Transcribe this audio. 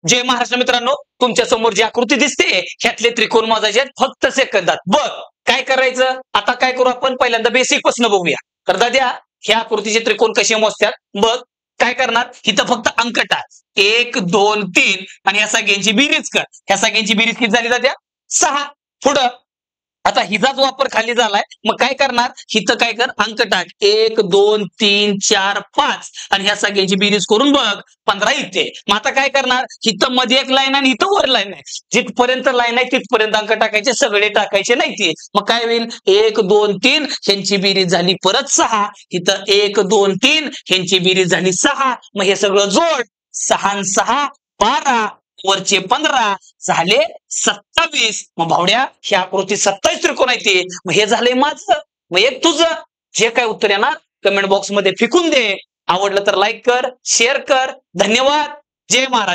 जय महाराष्ट्र मित्रांनो, तुमच्या समोर जी आकृती दिसते ह्यातले त्रिकोण मोजायचे आहेत फक्त सेकंदात. बघ काय करायचं, आता काय करू आपण, पहिल्यांदा बेसिक पासून बघूया. तर दाद्या ह्या आकृतीचे त्रिकोण कसे मोजतात बघ. काय करणार, इथं फक्त अंक टाक, 1 2 3 आणि ह्या सगळ्यांची बेरीज कर. ह्या सगळ्यांची बेरीज किती झाली दाद्या, 6. पुढं आता हिचाच वापर खाली झालाय, मग काय करणार, हिथं काय कर, अंक टाक, 1 2 3 4 5 आणि ह्या सगळ्यांची बेरीज करून बघ, 15 येते. मग आता काय करणार, हिथं मध्ये एक लाईन आणि इथं वर लाईन आहे, जिथपर्यंत लाईन आहे तिथपर्यंत अंक टाकायचे, सगळे टाकायचे नाही ते. मग काय होईल, 1 2 3 ह्यांची बेरीज झाली परत 6, इथं 1 2 3 ह्यांची बेरीज झाली 6. मग हे सगळं जोड, 6 आणि 6 12, वरचे 15 झाले 27. मग भावड्या ही आकृती 27 त्रिकोण आहे ते. मग हे झालंय माझं, मग एक तुझं. जे काय उत्तर येणार कमेंट बॉक्स मध्ये फेकून दे. आवडलं तर लाईक कर, शेअर कर. धन्यवाद. जय महाराज.